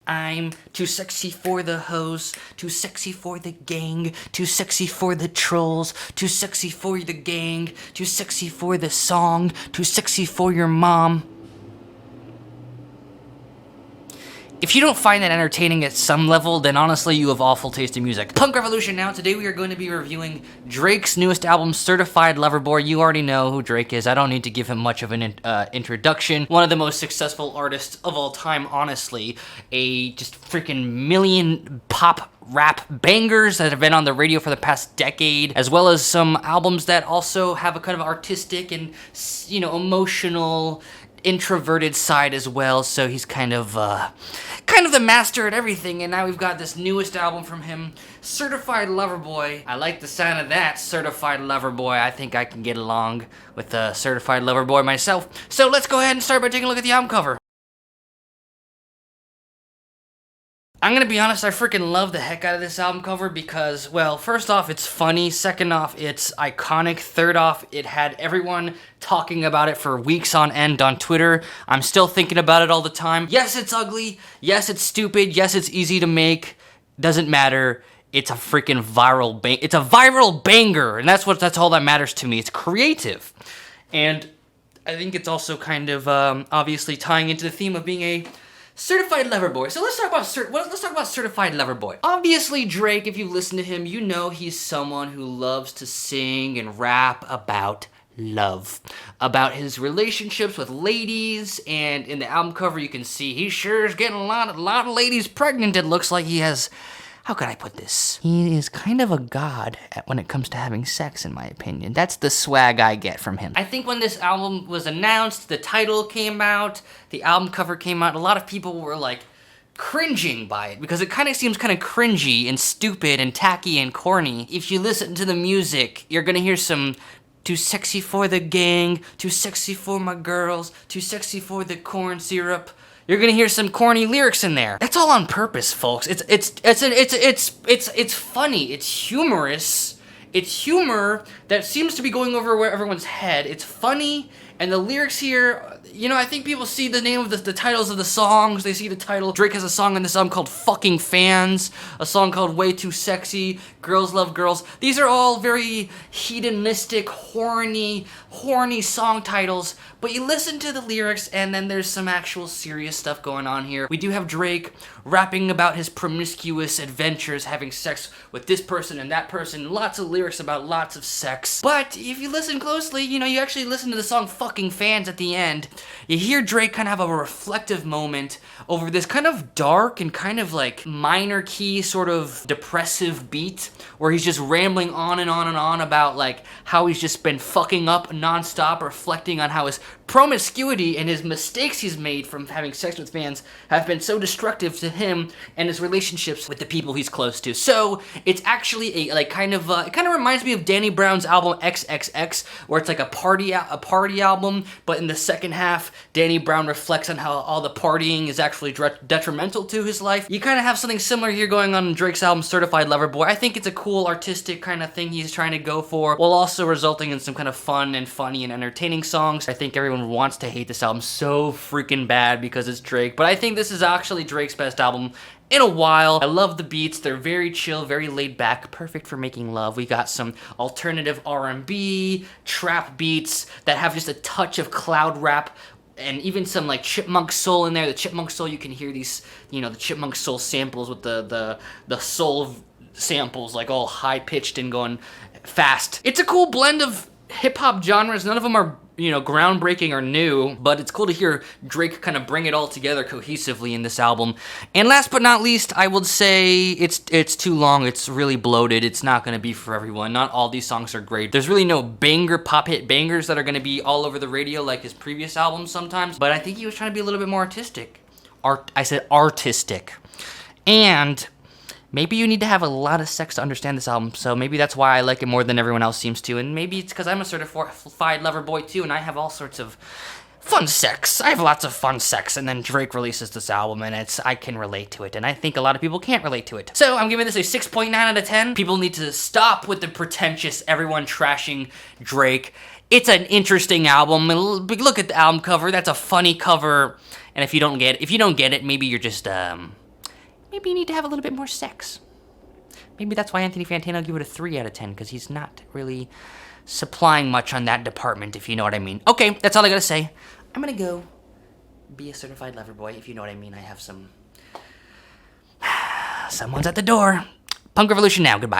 I'm too sexy for the hoes, too sexy for the gang, too sexy for the trolls, too sexy for the gang, too sexy for the song, too sexy for your mom. If you don't find that entertaining at some level, then honestly, you have awful taste in music. Punk Revolution now. Today we are going to be reviewing Drake's newest album, Certified Lover Boy. You already know who Drake is. I don't need to give him much of an introduction. One of the most successful artists of all time, honestly. A just freaking million pop rap bangers that have been on the radio for the past decade, as well as some albums that also have a kind of artistic and, you know, emotional, introverted side as well. So he's kind of the master at everything, and now we've got this newest album from him, Certified Lover Boy. I like the sound of that, Certified Lover Boy. I think I can get along with the Certified Lover Boy myself. So let's go ahead and start by taking a look at the album cover. I'm gonna be honest, I freaking love the heck out of this album cover because, well, first off, it's funny. Second off, it's iconic. Third off, it had everyone talking about it for weeks on end on Twitter. I'm still thinking about it all the time. Yes, it's ugly. Yes, it's stupid. Yes, it's easy to make. Doesn't matter. It's a freaking viral it's a viral banger, and that's all that matters to me. It's creative. And I think it's also kind of obviously tying into the theme of being a Certified Lover Boy. So let's talk about Certified Lover Boy. Obviously, Drake, if you listen to him, you know he's someone who loves to sing and rap about love, about his relationships with ladies, and in the album cover you can see he sure is getting a lot of ladies pregnant. It looks like he has, how can I put this? He is kind of a god when it comes to having sex, in my opinion. That's the swag I get from him. I think when this album was announced, the title came out, the album cover came out, a lot of people were like cringing by it because it kind of seems kind of cringy and stupid and tacky and corny. If you listen to the music, you're gonna hear some too sexy for the gang, too sexy for my girls, too sexy for the corn syrup. You're gonna hear some corny lyrics in there. That's all on purpose, folks. It's funny. It's humorous. It's humor that seems to be going over everyone's head. It's funny, and the lyrics here, you know, I think people see the name of the titles of the songs. They see the title. Drake has a song in this album called Fucking Fans, a song called Way Too Sexy, Girls Love Girls. These are all very hedonistic, horny song titles, but you listen to the lyrics and then there's some actual serious stuff going on here. We do have Drake rapping about his promiscuous adventures, having sex with this person and that person, lots of lyrics about lots of sex. But if you listen closely, you know, you actually listen to the song Fucking Fans at the end, you hear Drake kind of have a reflective moment over this kind of dark and kind of like minor key sort of depressive beat where he's just rambling on and on and on about like how he's just been fucking up nonstop, reflecting on how his promiscuity and his mistakes he's made from having sex with fans have been so destructive to him and his relationships with the people he's close to. So it's actually a like kind of it kind of reminds me of Danny Brown's album XXX, where it's like a party album, but in the second half, Danny Brown reflects on how all the partying is actually detrimental to his life. You kind of have something similar here going on in Drake's album Certified Lover Boy. I think it's a cool artistic kind of thing he's trying to go for, while also resulting in some kind of fun and funny and entertaining songs. I think everyone wants to hate this album so freaking bad because it's Drake, but I think this is actually Drake's best album in a while. I love the beats. They're very chill, very laid back, perfect for making love. We got some alternative R&B, trap beats that have just a touch of cloud rap, and even some like chipmunk soul in there. The chipmunk soul, you can hear these, you know, the chipmunk soul samples with the soul samples like all high pitched and going fast. It's a cool blend of hip hop genres. None of them are, you know, groundbreaking or new, but it's cool to hear Drake kind of bring it all together cohesively in this album. And last but not least, I would say it's too long. It's really bloated. It's not going to be for everyone. Not all these songs are great. There's really no banger pop hit bangers that are going to be all over the radio like his previous albums sometimes, but I think he was trying to be a little bit more artistic. I said artistic. And maybe you need to have a lot of sex to understand this album, so maybe that's why I like it more than everyone else seems to, and maybe it's because I'm a certified lover boy too, and I have all sorts of fun sex. I have lots of fun sex, and then Drake releases this album, and I can relate to it, and I think a lot of people can't relate to it. So I'm giving this a 6.9 out of 10. People need to stop with the pretentious, everyone trashing Drake. It's an interesting album. Look at the album cover. That's a funny cover, and if you don't get it, maybe you're just maybe you need to have a little bit more sex. Maybe that's why Anthony Fantano gave it a 3 out of 10, because he's not really supplying much on that department, if you know what I mean. Okay, that's all I gotta say. I'm gonna go be a certified lover boy, if you know what I mean. I have some... Someone's at the door. Punk Revolution now. Goodbye.